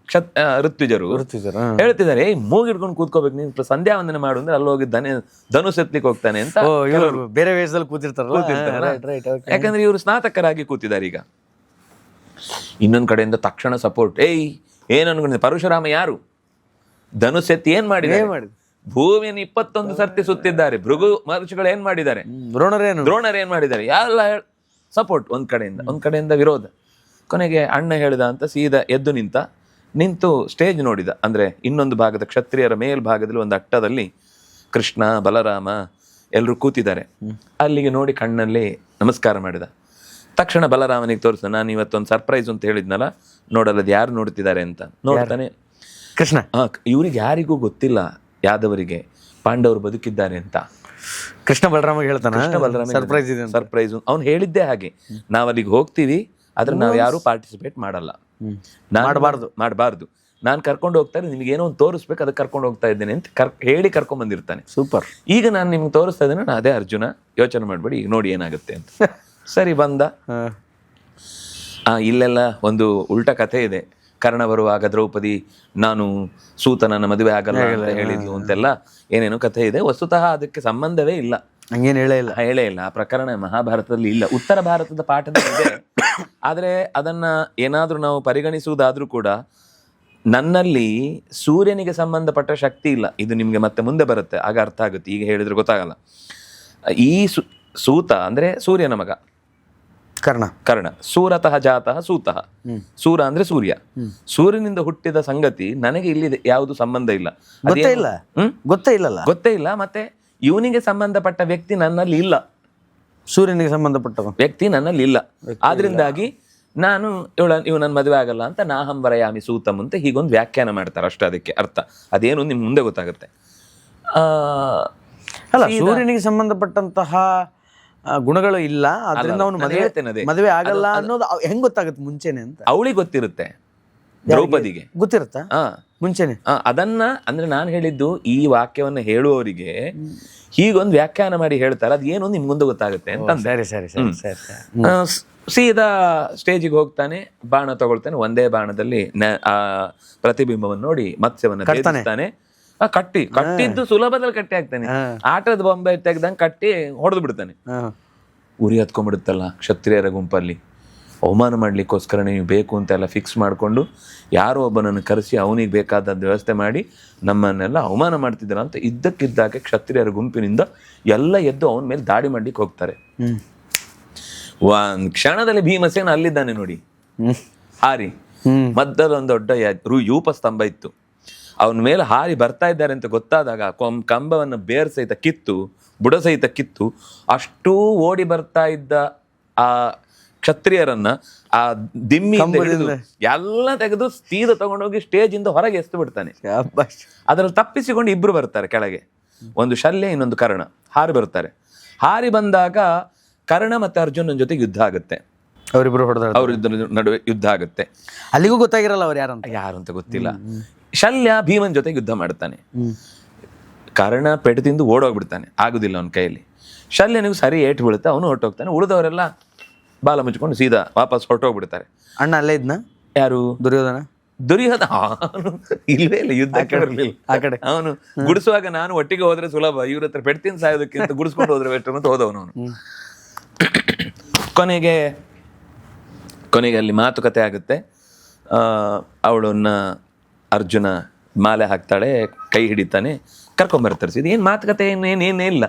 ಋತ್ವಿಜರು ಹೇಳ್ತಿದ್ದಾರೆ, ಏಯ್ ಮೂಗಿಡ್ಕೊಂಡು ಕೂತ್ಕೋಬೇಕು, ನೀನ್ ಸಂಧ್ಯಾ ವಂದನೆ ಮಾಡು ಅಂದ್ರೆ ಅಲ್ಲಿ ಹೋಗಿ ಧನುಸ್ ಎತ್ಲಿಕ್ಕೆ ಹೋಗ್ತಾನೆ ಅಂತ ಬೇರೆ ವೇಷದಲ್ಲಿ ಕೂತಿರ್ತಾರಲ್ಲ. ಯಾಕಂದ್ರೆ ಇವರು ಸ್ನಾತಕರಾಗಿ ಕೂತಿದ್ದಾರೆ. ಈಗ ಇನ್ನೊಂದ್ ಕಡೆಯಿಂದ ತಕ್ಷಣ ಸಪೋರ್ಟ್, ಏಯ್ ಏನ್ ಅನ್ಕೊಂಡಿದ್ದೆ, ಪರಶುರಾಮ ಯಾರು, ಧನುಸ್ ಎತ್ತಿ ಏನ್ ಮಾಡಿದ್ದಾರೆ, ಭೂಮಿಯನ್ನು 21 ಸರ್ತಿ ಸುತ್ತಿದ್ದಾರೆ, ಭೃಗು ಮಹರ್ಷಿಗಳು ಏನ್ ಮಾಡಿದ್ದಾರೆ, ದ್ರೋಣರು ಏನ್ ಮಾಡಿದ್ದಾರೆ, ಎಲ್ಲ ಸಪೋರ್ಟ್. ಒಂದ್ ಕಡೆಯಿಂದ ವಿರೋಧ. ಕೊನೆಗೆ ಅಣ್ಣ ಹೇಳಿದ ಅಂತ ಸೀದಾ ಎದ್ದು ನಿಂತು ಸ್ಟೇಜ್ ನೋಡಿದ. ಅಂದ್ರೆ ಇನ್ನೊಂದು ಭಾಗದ ಕ್ಷತ್ರಿಯರ ಮೇಲ್ಭಾಗದಲ್ಲಿ ಒಂದು ಅಟ್ಟದಲ್ಲಿ ಕೃಷ್ಣ ಬಲರಾಮ ಎಲ್ಲರೂ ಕೂತಿದ್ದಾರೆ. ಅಲ್ಲಿಗೆ ನೋಡಿ ಕಣ್ಣಲ್ಲಿ ನಮಸ್ಕಾರ ಮಾಡಿದ. ತಕ್ಷಣ ಬಲರಾಮನಿಗೆ ತೋರಿಸ, ನಾನು ಇವತ್ತೊಂದು ಸರ್ಪ್ರೈಸ್ ಅಂತ ಹೇಳಿದ್ನಲ್ಲ, ನೋಡಲ್ಲದು ಯಾರು ನೋಡ್ತಿದ್ದಾರೆ ಅಂತ. ನೋಡ್ತಾನೆ ಕೃಷ್ಣ. ಇವ್ರಿಗೆ ಯಾರಿಗೂ ಗೊತ್ತಿಲ್ಲ, ಯಾದವರಿಗೆ ಪಾಂಡವರು ಬದುಕಿದ್ದಾರೆ ಅಂತ. ಕೃಷ್ಣ ಬಲರಾಮ ಹೇಳ್ತಾನೆ, ಸರ್ಪ್ರೈಸ್ ಅವ್ನು ಹೇಳಿದ್ದೆ ಹಾಗೆ. ನಾವ್ ಅಲ್ಲಿಗೆ ಹೋಗ್ತೀವಿ, ಆದ್ರೆ ನಾವ್ ಯಾರು ಪಾರ್ಟಿಸಿಪೇಟ್ ಮಾಡಲ್ಲ, ಮಾಡಬಾರ್ದು. ನಾನ್ ಕರ್ಕೊಂಡು ಹೋಗ್ತಾರೆ, ನಿಮ್ಗೆ ಏನೋ ಒಂದು ತೋರಿಸ್ಬೇಕು, ಅದಕ್ಕೆ ಕರ್ಕೊಂಡು ಹೋಗ್ತಾ ಇದ್ದೇನೆ ಅಂತ ಹೇಳಿ ಕರ್ಕೊಂಡ್ ಬಂದಿರ್ತಾನೆ. ಸೂಪರ್. ಈಗ ನಾನು ನಿಮ್ಗೆ ತೋರಿಸ್ತಾ ಇದ್ದೇನೆ, ಅದೇ ಅರ್ಜುನ, ಯೋಚನೆ ಮಾಡ್ಬೇಡಿ, ಈಗ ನೋಡಿ ಏನಾಗುತ್ತೆ ಅಂತ. ಸರಿ ಬಂದ. ಇಲ್ಲೆಲ್ಲ ಒಂದು ಉಲ್ಟಾ ಕಥೆ ಇದೆ. ಕರ್ಣ ಬರುವಾಗ ದ್ರೌಪದಿ ನಾನು ಸೂತನನ್ನ ಮದುವೆ ಆಗಲ್ಲ ಅಂತ ಹೇಳಿದ್ಲು ಅಂತೆಲ್ಲ ಏನೇನೋ ಕಥೆ ಇದೆ. ವಸ್ತುತಃ ಅದಕ್ಕೆ ಸಂಬಂಧವೇ ಇಲ್ಲ, ಹಂಗೇನು ಹೇಳೇ ಇಲ್ಲ. ಆ ಪ್ರಕರಣ ಮಹಾಭಾರತದಲ್ಲಿ ಇಲ್ಲ, ಉತ್ತರ ಭಾರತದ ಪಾಠದಲ್ಲಿ ಇದೆ. ಆದ್ರೆ ಅದನ್ನ ಏನಾದ್ರೂ ನಾವು ಪರಿಗಣಿಸುವುದಾದ್ರೂ ಕೂಡ ನನ್ನಲ್ಲಿ ಸೂರ್ಯನಿಗೆ ಸಂಬಂಧಪಟ್ಟ ಶಕ್ತಿ ಇಲ್ಲ. ಇದು ನಿಮ್ಗೆ ಮತ್ತೆ ಮುಂದೆ ಬರುತ್ತೆ, ಆಗ ಅರ್ಥ ಆಗುತ್ತೆ, ಈಗ ಹೇಳಿದ್ರೆ ಗೊತ್ತಾಗಲ್ಲ. ಈ ಸೂತ ಅಂದ್ರೆ ಸೂರ್ಯನ ಮಗ, ಕರ್ಣ. ಸೂರತಃ ಜಾತಃ ಸೂತಃ. ಸೂರ ಅಂದ್ರೆ ಸೂರ್ಯ. ಸೂರ್ಯನಿಂದ ಹುಟ್ಟಿದ ಸಂಗತಿ ನನಗೆ ಇಲ್ಲಿ ಯಾವುದು ಸಂಬಂಧ ಇಲ್ಲ, ಗೊತ್ತೇ ಇಲ್ಲ. ಮತ್ತೆ ಇವನಿಗೆ ಸಂಬಂಧಪಟ್ಟ ವ್ಯಕ್ತಿ ನನ್ನಲ್ಲಿ ಇಲ್ಲ, ಸೂರ್ಯನಿಗೆ ಸಂಬಂಧಪಟ್ಟ ವ್ಯಕ್ತಿ ನನ್ನಲ್ಲಿ ಇಲ್ಲ. ಆದ್ರಿಂದಾಗಿ ನಾನು ಇವನನ್ನ ಮದುವೆ ಆಗಲ್ಲ ಅಂತ ನಾಹಂವರಯಾಮಿ ಸೂತಮ್ ಅಂತ ಹೀಗೊಂದು ವ್ಯಾಖ್ಯಾನ ಮಾಡ್ತಾರೆ ಅಷ್ಟೇ. ಅದಕ್ಕೆ ಅರ್ಥ ಅದೇನು ನಿಮ್ಗೆ ಮುಂದೆ ಗೊತ್ತಾಗುತ್ತೆ. ಅಲ್ಲ, ಸೂರ್ಯನಿಗೆ ಸಂಬಂಧಪಟ್ಟಂತಹ ಗುಣಗಳು ಇಲ್ಲ, ಅದರಿಂದ ಅವನು ಮದುವೆ ಆಗಲ್ಲ ಅನ್ನೋದು ಹೆಂಗ್ ಗೊತ್ತಾಗುತ್ತೆ ಮುಂಚೆನೆ ಅಂತ? ಅವಳಿಗೆ ಗೊತ್ತಿರುತ್ತೆ, ದ್ರೌಪದಿಗೆ ಗೊತ್ತಿರುತ್ತಾ ಮುಂಚೆನೆ? ಅದನ್ನ ಅಂದ್ರೆ ನಾನು ಹೇಳಿದ್ದು, ಈ ವಾಕ್ಯವನ್ನ ಹೇಳುವವರಿಗೆ ಹೀಗೊಂದು ವ್ಯಾಖ್ಯಾನ ಮಾಡಿ ಹೇಳ್ತಾರೆ, ಅದೇನು ನಿಮ್ಗೆ ಮುಂದೆ ಗೊತ್ತಾಗುತ್ತೆ ಅಂತ. ಸೀದಾ ಸ್ಟೇಜಿಗೆ ಹೋಗ್ತಾನೆ, ಬಾಣ ತಗೊಳ್ತಾನೆ. ಒಂದೇ ಬಾಣದಲ್ಲಿ ಆ ಪ್ರತಿಬಿಂಬವನ್ನು ನೋಡಿ ಮತ್ಸ್ಯವನ್ನು ಭೇದಿಸ್ತಾನೆ. ಕಟ್ಟಿದ್ದು ಸುಲಭದಲ್ಲಿ ಕಟ್ಟಿ ಹಾಕ್ತಾನೆ. ಆಟದ ಬೊಂಬೆ ತೆಗ್ದಂಗೆ ಕಟ್ಟಿ ಹೊಡೆದು ಬಿಡ್ತಾನೆ. ಉರಿ ಹತ್ಕೊಂಡ್ಬಿಡುತ್ತಲ್ಲ ಕ್ಷತ್ರಿಯರ ಗುಂಪಲ್ಲಿ. ಅವಮಾನ ಮಾಡ್ಲಿಕ್ಕೋಸ್ಕರ ನೀವು ಬೇಕು ಅಂತೆಲ್ಲ ಫಿಕ್ಸ್ ಮಾಡಿಕೊಂಡು ಯಾರೋ ಒಬ್ಬನನ್ನು ಕರೆಸಿ ಅವನಿಗೆ ಬೇಕಾದದ್ದು ವ್ಯವಸ್ಥೆ ಮಾಡಿ ನಮ್ಮನ್ನೆಲ್ಲ ಅವಮಾನ ಮಾಡ್ತಿದ್ದಾರ ಅಂತ ಇದ್ದಕ್ಕಿದ್ದಾಗೆ ಕ್ಷತ್ರಿಯರ ಗುಂಪಿನಿಂದ ಎಲ್ಲ ಎದ್ದು ಅವನ ಮೇಲೆ ದಾಳಿ ಮಾಡ್ಲಿಕ್ಕೆ ಹೋಗ್ತಾರೆ. ಒಂದ್ ಕ್ಷಣದಲ್ಲಿ ಭೀಮಸೇನ ಅಲ್ಲಿದ್ದಾನೆ ನೋಡಿ, ಹಾರಿ ಮಧ್ಯದಲ್ಲಿ ಒಂದು ದೊಡ್ಡ ಯೂಪ ಸ್ತಂಭ ಇತ್ತು. ಅವನ ಮೇಲೆ ಹಾರಿ ಬರ್ತಾ ಇದ್ದಾರೆ ಅಂತ ಗೊತ್ತಾದಾಗ ಕಂಬವನ್ನು ಬೇರ್ ಸಹಿತ ಕಿತ್ತು, ಬುಡ ಸಹಿತ ಕಿತ್ತು, ಅಷ್ಟೂ ಓಡಿ ಬರ್ತಾ ಇದ್ದ ಆ ಕ್ಷತ್ರಿಯರನ್ನ ಆ ದಿಮ್ಮಿ ಎಲ್ಲ ತೆಗೆದು ಸೀದ ತಗೊಂಡೋಗಿ ಸ್ಟೇಜ್ ಇಂದ ಹೊರಗೆ ಎಸ್ತು ಬಿಡ್ತಾನೆ. ಅದ್ರಲ್ಲಿ ತಪ್ಪಿಸಿಕೊಂಡು ಇಬ್ರು ಬರ್ತಾರೆ ಕೆಳಗೆ, ಒಂದು ಶಲ್ಯ, ಇನ್ನೊಂದು ಕರ್ಣ. ಹಾರಿ ಬರ್ತಾರೆ. ಹಾರಿ ಬಂದಾಗ ಕರ್ಣ ಮತ್ತೆ ಅರ್ಜುನನ ಜೊತೆಗೆ ಯುದ್ಧ ಆಗುತ್ತೆ. ಅವರಿಬ್ಬರ ನಡುವೆ ಯುದ್ಧ ಆಗುತ್ತೆ. ಅಲ್ಲಿಗೂ ಗೊತ್ತಾಗಿರಲ್ಲ ಅವ್ರು ಯಾರಂತ ಗೊತ್ತಿಲ್ಲ. ಶಲ್ಯ ಭೀಮನ್ ಜೊತೆಗೆ ಯುದ್ಧ ಮಾಡ್ತಾನೆ. ಕರ್ಣ ಪೆಟ್ಟು ತಿಂದು ಓಡೋಗ್ಬಿಡ್ತಾನೆ, ಆಗುದಿಲ್ಲ ಅವನ ಕೈಯಲ್ಲಿ. ಶಲ್ಯನಿಗೂ ಸರಿ ಏಟು ಬೀಳುತ್ತೆ, ಅವನು ಹೊರಟೋಗ್ತಾನೆ. ಉಳಿದವರೆಲ್ಲ ಬಾಲ ಮುಚ್ಕೊಂಡು ಸೀದಾ ವಾಪಸ್ ಹೊರಟೋಗ್ಬಿಡ್ತಾರೆ. ಅಣ್ಣ ಅಲ್ಲೇ ಇದ್ನ? ಯಾರು? ದುರ್ಯೋಧನ ಇಲ್ವೇ ಇಲ್ಲ, ಯುದ್ಧಕ್ಕೆ ಬರಲಿಲ್ಲ. ಆ ಕಡೆ ಅವನು ಗುಡಿಸುವಾಗ ನಾನು ಒಟ್ಟಿಗೆ ಹೋದ್ರೆ ಸುಲಭ, ಇವ್ರ ಹತ್ರ ಪೆಡ್ತಿನ ಸಾಯೋದಕ್ಕಿಂತ ಗುಡಿಸ್ಕೊಂಡು ಹೋದ್ರೆ ಬೆಟ್ಟ ಅಂತ ಹೋದವನು ಅವನು. ಕೊನೆಗೆ ಅಲ್ಲಿ ಮಾತುಕತೆ ಆಗುತ್ತೆ. ಅವಳನ್ನ ಅರ್ಜುನ ಮಾಲೆ ಹಾಕ್ತಾಳೆ, ಕೈ ಹಿಡಿತಾನೆ, ಕರ್ಕೊಂಬರ್ತಾರೆ. ಇದು ಏನ್ ಮಾತುಕತೆ ಏನೇ ಇಲ್ಲ,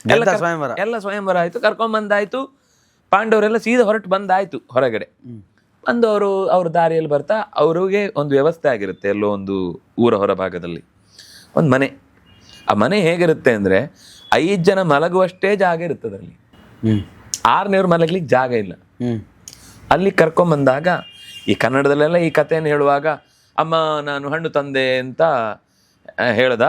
ಎಲ್ಲ ಸ್ವಯಂವರ ಆಯ್ತು, ಕರ್ಕೊಂಬಂದಾಯ್ತು. ಪಾಂಡವರೆಲ್ಲ ಸೀದಾ ಹೊರಟು ಬಂದಾಯ್ತು ಹೊರಗಡೆ. ಬಂದು ಅವ್ರ ದಾರಿಯಲ್ಲಿ ಬರ್ತಾ ಅವ್ರಿಗೆ ಒಂದು ವ್ಯವಸ್ಥೆ ಆಗಿರುತ್ತೆ. ಎಲ್ಲೋ ಒಂದು ಊರ ಹೊರ ಭಾಗದಲ್ಲಿ ಒಂದು ಮನೆ. ಆ ಮನೆ ಹೇಗಿರುತ್ತೆ ಅಂದ್ರೆ 5 ಜನ ಮಲಗುವಷ್ಟೇ ಜಾಗ ಇರ್ತದೆ ಅಲ್ಲಿ. 6ನೇವ್ರು ಮಲಗ್ಲಿಕ್ಕೆ ಜಾಗ ಇಲ್ಲ. ಅಲ್ಲಿ ಕರ್ಕೊಂಬಂದಾಗ ಈ ಕನ್ನಡದಲ್ಲೆಲ್ಲ ಈ ಕಥೆಯನ್ನು ಹೇಳುವಾಗ ಅಮ್ಮ ನಾನು ಹಣ್ಣು ತಂದೆ ಅಂತ ಹೇಳ್ದ,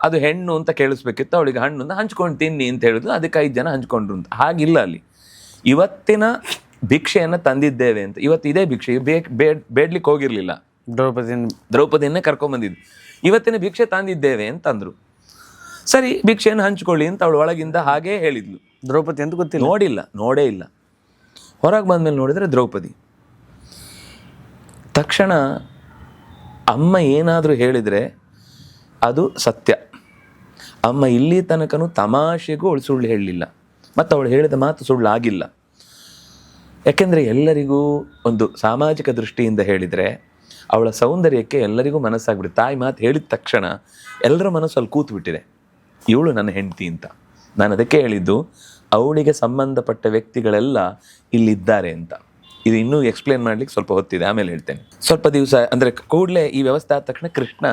ಅದು ಹೆಣ್ಣು ಅಂತ ಕೇಳಿಸ್ಬೇಕಿತ್ತು, ಅವಳಿಗೆ ಹಣ್ಣನ್ನು ಹಂಚ್ಕೊಂಡು ತಿನ್ನಿ ಅಂತ ಹೇಳಿದ್ರು, ಅದಕ್ಕೆ 5 ಜನ ಹಂಚ್ಕೊಂಡ್ರು ಅಂತ. ಹಾಗಿಲ್ಲ, ಅಲ್ಲಿ ಇವತ್ತಿನ ಭಿಕ್ಷೆಯನ್ನು ತಂದಿದ್ದೇವೆ ಅಂತ. ಇವತ್ತು ಇದೇ ಭಿಕ್ಷೆ ಬೇಡ್ಲಿಕ್ಕೆ ಹೋಗಿರ್ಲಿಲ್ಲ, ದ್ರೌಪದಿಯನ್ನೇ ಕರ್ಕೊಂಬಂದಿದ್ದು. ಇವತ್ತಿನ ಭಿಕ್ಷೆ ತಂದಿದ್ದೇವೆ ಅಂತಂದ್ರು. ಸರಿ ಭಿಕ್ಷೆಯನ್ನು ಹಂಚ್ಕೊಳ್ಳಿ ಅಂತ ಅವಳು ಒಳಗಿಂದ ಹಾಗೇ ಹೇಳಿದ್ಲು. ದ್ರೌಪದಿ ಅಂತ ಗೊತ್ತಿಲ್ಲ, ನೋಡೇ ಇಲ್ಲ. ಹೊರಗೆ ಬಂದ್ಮೇಲೆ ನೋಡಿದ್ರೆ ದ್ರೌಪದಿ. ತಕ್ಷಣ ಅಮ್ಮ ಏನಾದರೂ ಹೇಳಿದರೆ ಅದು ಸತ್ಯ. ಅಮ್ಮ ಇಲ್ಲಿ ತನಕನೂ ತಮಾಷೆಗೂ ಅವಳು ಸುಳ್ಳು ಹೇಳಲಿಲ್ಲ, ಮತ್ತು ಅವಳು ಹೇಳಿದ ಮಾತು ಸುಳ್ಳು ಆಗಿಲ್ಲ. ಯಾಕೆಂದರೆ ಎಲ್ಲರಿಗೂ ಒಂದು ಸಾಮಾಜಿಕ ದೃಷ್ಟಿಯಿಂದ ಹೇಳಿದರೆ ಅವಳ ಸೌಂದರ್ಯಕ್ಕೆ ಎಲ್ಲರಿಗೂ ಮನಸ್ಸಾಗ್ಬಿಡುತ್ತೆ. ತಾಯಿ ಮಾತು ಹೇಳಿದ ತಕ್ಷಣ ಎಲ್ಲರ ಮನಸ್ಸಲ್ಲಿ ಕೂತು ಬಿಟ್ಟಿದೆ, ಇವಳು ನನ್ನ ಹೆಂಡತಿ ಅಂತ. ನಾನು ಅದಕ್ಕೆ ಹೇಳಿದ್ದು ಅವಳಿಗೆ ಸಂಬಂಧಪಟ್ಟ ವ್ಯಕ್ತಿಗಳೆಲ್ಲ ಇಲ್ಲಿದ್ದಾರೆ ಅಂತ. ಇದು ಇನ್ನೂ ಎಕ್ಸ್ಪ್ಲೇನ್ ಮಾಡ್ಲಿಕ್ಕೆ ಸ್ವಲ್ಪ ಹೊತ್ತಿದೆ, ಆಮೇಲೆ ಹೇಳ್ತೇನೆ. ಸ್ವಲ್ಪ ದಿವಸ ಅಂದರೆ ಕೂಡಲೇ ಈ ವ್ಯವಸ್ಥೆ ಆದ ತಕ್ಷಣ ಕೃಷ್ಣ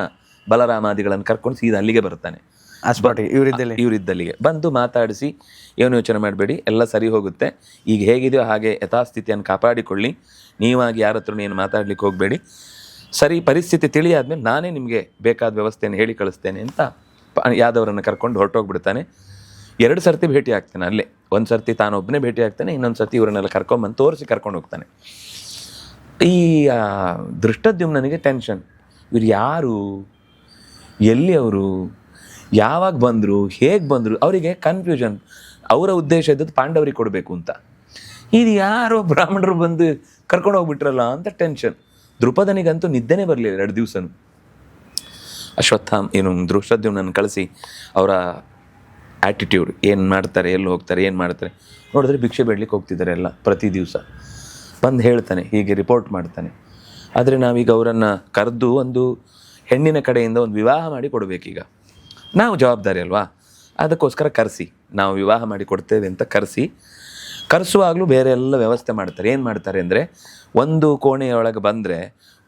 ಬಲರಾಮಾದಿಗಳನ್ನು ಕರ್ಕೊಂಡು ಸೀದಾ ಅಲ್ಲಿಗೆ ಬರ್ತಾನೆ. ಇವರಿದ್ದಲ್ಲಿಗೆ ಬಂದು ಮಾತಾಡಿಸಿ, ಏನು ಯೋಚನೆ ಮಾಡಬೇಡಿ, ಎಲ್ಲ ಸರಿ ಹೋಗುತ್ತೆ, ಈಗ ಹೇಗಿದೆಯೋ ಹಾಗೆ ಯಥಾಸ್ಥಿತಿಯನ್ನು ಕಾಪಾಡಿಕೊಳ್ಳಿ, ನೀವಾಗಿ ಯಾರ ಹತ್ರನೂ ಏನು ಮಾತಾಡ್ಲಿಕ್ಕೆ ಹೋಗಬೇಡಿ, ಸರಿ ಪರಿಸ್ಥಿತಿ ತಿಳಿಯಾದ್ಮೇಲೆ ನಾನೇ ನಿಮಗೆ ಬೇಕಾದ ವ್ಯವಸ್ಥೆಯನ್ನು ಹೇಳಿ ಕಳಿಸ್ತೇನೆ ಅಂತ ಯಾದವರನ್ನು ಕರ್ಕೊಂಡು ಹೊರಟೋಗ್ಬಿಡ್ತಾನೆ. 2 ಸರ್ತಿ ಭೇಟಿ ಆಗ್ತಾನೆ ಅಲ್ಲೇ. ಒಂದು ಸರ್ತಿ ತಾನೊಬ್ಬನೇ ಭೇಟಿ ಆಗ್ತಾನೆ, ಇನ್ನೊಂದು ಸರ್ತಿ ಇವರನ್ನೆಲ್ಲ ಕರ್ಕೊಂಬಂದು ತೋರಿಸಿ ಕರ್ಕೊಂಡು ಹೋಗ್ತಾನೆ. ಈ ದೃಷ್ಟದ್ಯುಮ್ನನಿಗೆ ಟೆನ್ಷನ್, ಇವ್ರು ಯಾರು, ಎಲ್ಲಿ ಅವರು, ಯಾವಾಗ ಬಂದರು, ಹೇಗೆ ಬಂದರು, ಅವರಿಗೆ ಕನ್ಫ್ಯೂಷನ್. ಅವರ ಉದ್ದೇಶ ಇದ್ದದ್ದು ಪಾಂಡವರಿಗೆ ಕೊಡಬೇಕು ಅಂತ, ಇದು ಯಾರೋ ಬ್ರಾಹ್ಮಣರು ಬಂದು ಕರ್ಕೊಂಡು ಹೋಗ್ಬಿಟ್ರಲ್ಲ ಅಂತ ಟೆನ್ಷನ್. ದೃಪದನಿಗಂತೂ ನಿದ್ದೆನೇ ಬರಲಿಲ್ಲ 2 ದಿವಸನೂ. ದೃಷ್ಟದ್ಯುಮ್ನನ್ನು ಕಳಿಸಿ ಅವರ ಆ್ಯಟಿಟ್ಯೂಡ್ ಏನು ಮಾಡ್ತಾರೆ, ಎಲ್ಲಿ ಹೋಗ್ತಾರೆ, ಏನು ಮಾಡ್ತಾರೆ ನೋಡಿದ್ರೆ ಭಿಕ್ಷೆ ಬೇಡಲಿಕ್ಕೆ ಹೋಗ್ತಿದ್ದಾರೆ ಎಲ್ಲ ಪ್ರತಿ ದಿವಸ. ಬಂದು ಹೇಳ್ತಾನೆ, ಹೀಗೆ ರಿಪೋರ್ಟ್ ಮಾಡ್ತಾನೆ. ಆದರೆ ನಾವೀಗ ಅವರನ್ನು ಕರೆದು ಒಂದು ಹೆಣ್ಣಿನ ಕಡೆಯಿಂದ ಒಂದು ವಿವಾಹ ಮಾಡಿ ಕೊಡಬೇಕೀಗ, ನಾವು ಜವಾಬ್ದಾರಿ ಅಲ್ವಾ, ಅದಕ್ಕೋಸ್ಕರ ಕರೆಸಿ, ನಾವು ವಿವಾಹ ಮಾಡಿ ಕೊಡ್ತೇವೆ ಅಂತ ಕರೆಸುವಾಗಲೂ ಬೇರೆ ಎಲ್ಲ ವ್ಯವಸ್ಥೆ ಮಾಡ್ತಾರೆ. ಏನು ಮಾಡ್ತಾರೆ ಅಂದರೆ, ಒಂದು ಕೋಣೆಯೊಳಗೆ ಬಂದರೆ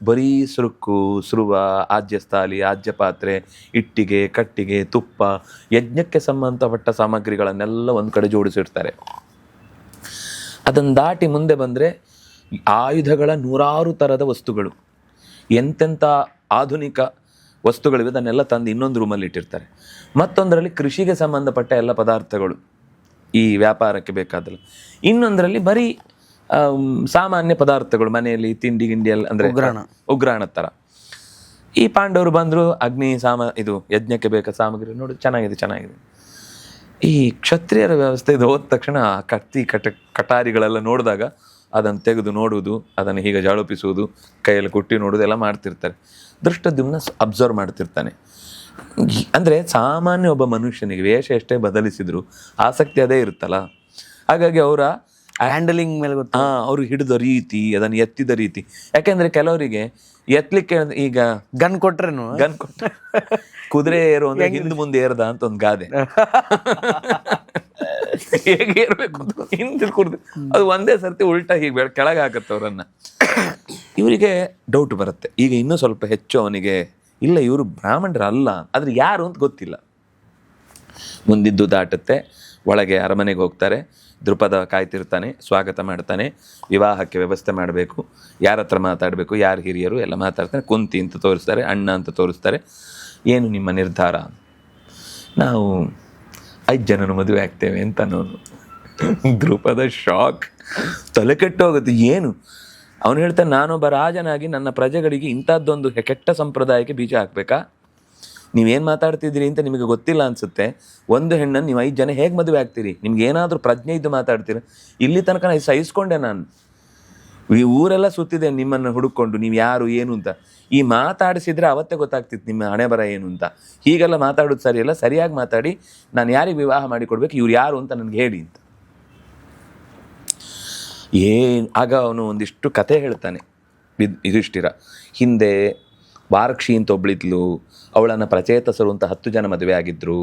ಬರೀ ಸುರುಕು, ಸುರುವ, ಆಜ್ಯಸ್ಥಾಲಿ, ಆಜ್ಯ ಪಾತ್ರೆ, ಇಟ್ಟಿಗೆ, ಕಟ್ಟಿಗೆ, ತುಪ್ಪ, ಯಜ್ಞಕ್ಕೆ ಸಂಬಂಧಪಟ್ಟ ಸಾಮಗ್ರಿಗಳನ್ನೆಲ್ಲ ಒಂದು ಕಡೆ ಜೋಡಿಸಿರ್ತಾರೆ. ಅದನ್ನು ದಾಟಿ ಮುಂದೆ ಬಂದರೆ ಆಯುಧಗಳ 100 ಥರದ ವಸ್ತುಗಳು, ಎಂತೆಂಥ ಆಧುನಿಕ ವಸ್ತುಗಳಿವೆ ಅದನ್ನೆಲ್ಲ ತಂದು ಇನ್ನೊಂದು ರೂಮಲ್ಲಿ ಇಟ್ಟಿರ್ತಾರೆ. ಮತ್ತೊಂದರಲ್ಲಿ ಕೃಷಿಗೆ ಸಂಬಂಧಪಟ್ಟ ಎಲ್ಲ ಪದಾರ್ಥಗಳು, ಈ ವ್ಯಾಪಾರಕ್ಕೆ ಬೇಕಾದಲ್ಲ. ಇನ್ನೊಂದರಲ್ಲಿ ಬರೀ ಸಾಮಾನ್ಯ ಪದಾರ್ಥಗಳು, ಮನೆಯಲ್ಲಿ ತಿಂಡಿ ಗಿಂಡಿ ಎಲ್ಲ, ಅಂದರೆ ಉಗ್ರಾಣ ಥರ. ಈ ಪಾಂಡವರು ಬಂದರು, ಅಗ್ನಿ ಇದು ಯಜ್ಞಕ್ಕೆ ಬೇಕಾದ ಸಾಮಗ್ರಿ ನೋಡಿ ಚೆನ್ನಾಗಿದೆ. ಈ ಕ್ಷತ್ರಿಯರ ವ್ಯವಸ್ಥೆ ಇದು ಹೋದ ತಕ್ಷಣ ಕತ್ತಿ ಕಟಾರಿಗಳೆಲ್ಲ ನೋಡಿದಾಗ ಅದನ್ನು ತೆಗೆದು ನೋಡುವುದು, ಅದನ್ನು ಹೀಗೆ ಜಾಳೋಪಿಸುವುದು, ಕೈಯಲ್ಲಿ ಕುಟ್ಟಿ ನೋಡುವುದು ಎಲ್ಲ ಮಾಡ್ತಿರ್ತಾರೆ. ದೃಷ್ಟದ್ಯುಮ್ನ ಅಬ್ಸರ್ವ್ ಮಾಡ್ತಿರ್ತಾನೆ. ಅಂದರೆ ಸಾಮಾನ್ಯ ಒಬ್ಬ ಮನುಷ್ಯನಿಗೆ ವೇಷ ಎಷ್ಟೇ ಬದಲಿಸಿದ್ರು ಆಸಕ್ತಿ ಅದೇ ಇರುತ್ತಲ್ಲ. ಹಾಗಾಗಿ ಅವರ ಹ್ಯಾಂಡಲಿಂಗ್ ಮೇಲೆ ಅವರು ಹಿಡಿದ ರೀತಿ, ಅದನ್ನು ಎತ್ತಿದ ರೀತಿ. ಯಾಕೆಂದ್ರೆ ಕೆಲವರಿಗೆ ಎತ್ತಲಿಕ್ಕೆ ಈಗ ಗನ್ ಕೊಟ್ರೆ ಕುದುರೆ ಏರು ಅಂದ್ರೆ ಹಿಂದ್ ಮುಂದೆ ಏರ್ದ ಅಂತ ಒಂದು ಗಾದೆ. ಹೇಗೆ ಏರ್ಬೇಕು ಹಿಂದ್ ಕುಡ್ದು ಅದು ಒಂದೇ ಸರ್ತಿ ಉಲ್ಟಾ ಹೀಗೆ ಕೆಳಗೆ ಹಾಕತ್ತೆ ಅವರನ್ನ. ಇವರಿಗೆ ಡೌಟ್ ಬರುತ್ತೆ. ಈಗ ಇನ್ನೂ ಸ್ವಲ್ಪ ಹೆಚ್ಚು ಅವನಿಗೆ, ಇಲ್ಲ ಇವರು ಬ್ರಾಹ್ಮಣರ ಅಲ್ಲ, ಆದ್ರೆ ಯಾರು ಅಂತ ಗೊತ್ತಿಲ್ಲ. ಮುಂದಿದ್ದು ದಾಟುತ್ತೆ, ಒಳಗೆ ಅರಮನೆಗೆ ಹೋಗ್ತಾರೆ. ದೃಪದ ಕಾಯ್ತಿರ್ತಾನೆ, ಸ್ವಾಗತ ಮಾಡ್ತಾನೆ, ವಿವಾಹಕ್ಕೆ ವ್ಯವಸ್ಥೆ ಮಾಡಬೇಕು, ಯಾರ ಹತ್ರ ಮಾತಾಡಬೇಕು, ಯಾರು ಹಿರಿಯರು ಎಲ್ಲ ಮಾತಾಡ್ತಾನೆ. ಕುಂತಿ ಅಂತ ತೋರಿಸ್ತಾರೆ, ಅಣ್ಣ ಅಂತ ತೋರಿಸ್ತಾರೆ. ಏನು ನಿಮ್ಮ ನಿರ್ಧಾರ? ನಾವು 5 ಜನನ ಮದುವೆ ಆಗ್ತೇವೆ ಅಂತ ಅನ್ನೋನು. ದೃಪದ ಶಾಕ್, ತಲೆ ಕೆಟ್ಟೋಗುತ್ತೆ. ಏನು ಅವನು ಹೇಳ್ತಾನೆ, ನಾನೊಬ್ಬ ರಾಜನಾಗಿ ನನ್ನ ಪ್ರಜೆಗಳಿಗೆ ಇಂಥದ್ದೊಂದು ಕೆಟ್ಟ ಸಂಪ್ರದಾಯಕ್ಕೆ ಬೀಜ ಹಾಕ್ಬೇಕಾ? ನೀವೇನು ಮಾತಾಡ್ತಿದ್ದೀರಿ ಅಂತ ನಿಮಗೆ ಗೊತ್ತಿಲ್ಲ ಅನಿಸುತ್ತೆ. ಒಂದು ಹೆಣ್ಣನ್ನು ನೀವು 5 ಜನ ಹೇಗೆ ಮದುವೆ ಆಗ್ತೀರಿ? ನಿಮ್ಗೆ ಏನಾದರೂ ಪ್ರಜ್ಞೆ ಇದ್ದು ಮಾತಾಡ್ತೀರಿ? ಇಲ್ಲಿ ತನಕ ನಾನು ಸಹಿಸ್ಕೊಂಡೆ, ನಾನು ಈ ಊರೆಲ್ಲ ಸುತ್ತಿದೆ ನಿಮ್ಮನ್ನು ಹುಡುಕೊಂಡು, ನೀವು ಯಾರು ಏನು ಅಂತ. ಈ ಮಾತಾಡಿಸಿದ್ರೆ ಅವತ್ತೇ ಗೊತ್ತಾಗ್ತಿತ್ತು ನಿಮ್ಮ ಹಣೆ ಬರ ಏನು ಅಂತ. ಹೀಗೆಲ್ಲ ಮಾತಾಡೋದು ಸರಿಯಲ್ಲ, ಸರಿಯಾಗಿ ಮಾತಾಡಿ, ನಾನು ಯಾರಿಗೆ ವಿವಾಹ ಮಾಡಿ ಕೊಡ್ಬೇಕು, ಇವ್ರು ಯಾರು ಅಂತ ನನಗೆ ಹೇಳಿ ಅಂತ. ಆಗ ಅವನು ಒಂದಿಷ್ಟು ಕತೆ ಹೇಳ್ತಾನೆ ಯುಧಿಷ್ಠಿರ. ಹಿಂದೆ ವಾರ್ಕ್ಷಿ ಅಂತ ಒಬ್ಳಿದ್ಲು, ಅವಳನ್ನು ಪ್ರಚೇತಸರು ಅಂತ 10 ಜನ ಮದುವೆ ಆಗಿದ್ರು.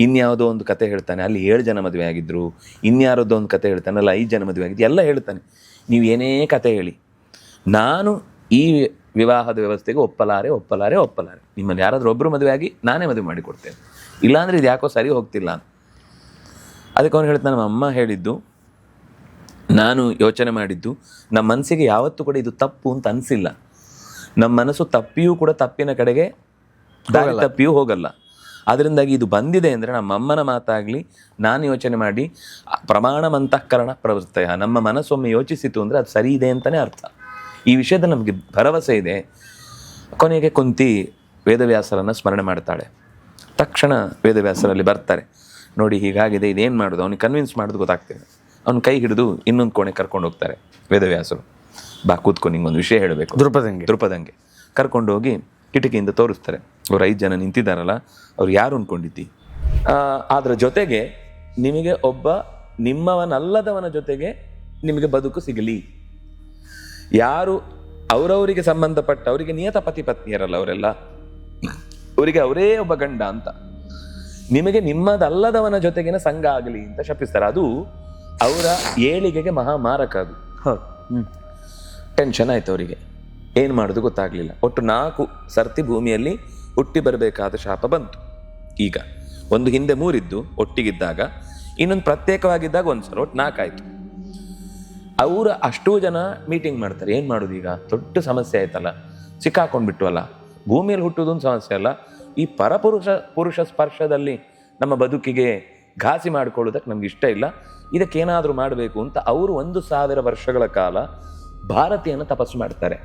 ಇನ್ಯಾವುದೋ ಒಂದು ಕತೆ ಹೇಳ್ತಾನೆ, ಅಲ್ಲಿ 7 ಜನ ಮದುವೆ ಆಗಿದ್ರು. ಇನ್ಯಾರದೋ ಒಂದು ಕತೆ ಹೇಳ್ತಾನೆ, ಅಲ್ಲಿ 5 ಜನ ಮದುವೆ ಆಗಿದ್ದು. ಎಲ್ಲ ಹೇಳ್ತಾನೆ. ನೀವು ಏನೇ ಕತೆ ಹೇಳಿ, ನಾನು ಈ ವಿವಾಹದ ವ್ಯವಸ್ಥೆಗೆ ಒಪ್ಪಲಾರೆ. ನಿಮ್ಮಲ್ಲಿ ಯಾರಾದರೂ ಒಬ್ಬರು ಮದುವೆ ಆಗಿ ನಾನೇ ಮದುವೆ ಮಾಡಿಕೊಡ್ತೇನೆ, ಇಲ್ಲಾಂದರೆ ಇದು ಯಾಕೋ ಸರಿ ಹೋಗ್ತಿಲ್ಲ. ಅದಕ್ಕೆ ಅವನು ಹೇಳ್ತಾನೆ, ನಮ್ಮ ಅಮ್ಮ ಹೇಳಿದ್ದು ನಾನು ಯೋಚನೆ ಮಾಡಿದ್ದು, ನಮ್ಮ ಮನಸ್ಸಿಗೆ ಯಾವತ್ತೂ ಕೂಡ ಇದು ತಪ್ಪು ಅಂತ ಅನಿಸಿಲ್ಲ. ನಮ್ಮ ಮನಸ್ಸು ತಪ್ಪಿಯೂ ಕೂಡ ತಪ್ಪಿನ ಕಡೆಗೆ ದಾರಿ ತಪ್ಪಿಯೂ ಹೋಗಲ್ಲ. ಅದರಿಂದಾಗಿ ಇದು ಬಂದಿದೆ ಅಂದರೆ ನಮ್ಮ ಅಮ್ಮನ ಮಾತಾಗಲಿ, ನಾನು ಯೋಚನೆ ಮಾಡಿ ಪ್ರಮಾಣಮಂತಃಕರಣ ಪ್ರವೃತ್ತಯ, ನಮ್ಮ ಮನಸ್ಸೊಮ್ಮೆ ಯೋಚಿಸಿತು ಅಂದರೆ ಅದು ಸರಿ ಇದೆ ಅಂತಲೇ ಅರ್ಥ. ಈ ವಿಷಯದಲ್ಲಿ ನಮಗೆ ಭರವಸೆ ಇದೆ. ಕೊನೆಗೆ ಕುಂತಿ ವೇದವ್ಯಾಸರನ್ನು ಸ್ಮರಣೆ ಮಾಡ್ತಾಳೆ. ತಕ್ಷಣ ವೇದವ್ಯಾಸರಲ್ಲಿ ಬರ್ತಾರೆ, ನೋಡಿ ಹೀಗಾಗಿದೆ, ಇದೇನು ಮಾಡೋದು, ಅವ್ನಿಗೆ ಕನ್ವಿನ್ಸ್ ಮಾಡೋದು ಗೊತ್ತಾಗ್ತಿದೆ. ಅವ್ನ ಕೈ ಹಿಡಿದು ಇನ್ನೊಂದು ಕೋಣೆ ಕರ್ಕೊಂಡು ಹೋಗ್ತಾರೆ ವೇದವ್ಯಾಸರು. ಬಾ ಕೂತ್ಕೊಂಡು ನಿಂಗೊಂದು ವಿಷಯ ಹೇಳಬೇಕು. ದೃಪದಂಗೆ ಕರ್ಕೊಂಡು ಹೋಗಿ ಕಿಟಕಿಯಿಂದ ತೋರಿಸ್ತಾರೆ. ಅವ್ರು 5 ಜನ ನಿಂತಿದ್ದಾರಲ್ಲ, ಅವ್ರು ಯಾರು ಅಂದ್ಕೊಂಡಿದ್ದಿ? ಅದರ ಜೊತೆಗೆ ನಿಮಗೆ ಒಬ್ಬ ನಿಮ್ಮವನಲ್ಲದವನ ಜೊತೆಗೆ ನಿಮಗೆ ಬದುಕು ಸಿಗಲಿ. ಯಾರು ಅವರವರಿಗೆ ಸಂಬಂಧಪಟ್ಟ, ಅವರಿಗೆ ನಿಯತ ಪತಿ ಪತ್ನಿಯರಲ್ಲ ಅವರೆಲ್ಲ, ಅವರಿಗೆ ಅವರೇ ಒಬ್ಬ ಗಂಡ ಅಂತ. ನಿಮಗೆ ನಿಮ್ಮದಲ್ಲದವನ ಜೊತೆಗಿನ ಸಂಘ ಆಗಲಿ ಅಂತ ಶಪಿಸ್ತಾರೆ. ಅದು ಅವರ ಏಳಿಗೆಗೆ ಮಹಾಮಾರಕ. ಅದು ಟೆನ್ಷನ್ ಆಯ್ತು ಅವರಿಗೆ, ಏನು ಮಾಡೋದು ಗೊತ್ತಾಗ್ಲಿಲ್ಲ. ಒಟ್ಟು 4 ಸರ್ತಿ ಭೂಮಿಯಲ್ಲಿ ಹುಟ್ಟಿ ಬರಬೇಕಾದ ಶಾಪ ಬಂತು. ಈಗ ಒಂದು ಹಿಂದೆ 3 ಇದ್ದು ಒಟ್ಟಿಗಿದ್ದಾಗ, ಇನ್ನೊಂದು ಪ್ರತ್ಯೇಕವಾಗಿದ್ದಾಗ 1 ಸಲ, ಒಟ್ಟು 4 ಆಯ್ತು. ಅವರ ಅಷ್ಟೂ ಜನ ಮೀಟಿಂಗ್ ಮಾಡ್ತಾರೆ. ಏನು ಮಾಡೋದು ಈಗ, ದೊಡ್ಡ ಸಮಸ್ಯೆ ಆಯ್ತಲ್ಲ, ಸಿಕ್ಕಾಕೊಂಡ್ಬಿಟ್ಟು ಅಲ್ಲ. ಭೂಮಿಯಲ್ಲಿ ಹುಟ್ಟುವುದೊಂದು ಸಮಸ್ಯೆ ಅಲ್ಲ, ಈ ಪುರುಷ ಸ್ಪರ್ಶದಲ್ಲಿ ನಮ್ಮ ಬದುಕಿಗೆ ಘಾಸಿ ಮಾಡ್ಕೊಳ್ಳೋದಕ್ಕೆ ನಮ್ಗೆ ಇಷ್ಟ ಇಲ್ಲ, ಇದಕ್ಕೇನಾದರೂ ಮಾಡಬೇಕು ಅಂತ ಅವರು 1000 ವರ್ಷಗಳ ಕಾಲ ಭಾರತೀಯನ ತಪಸ್ಸು ಮಾಡ್ತಾರೆ.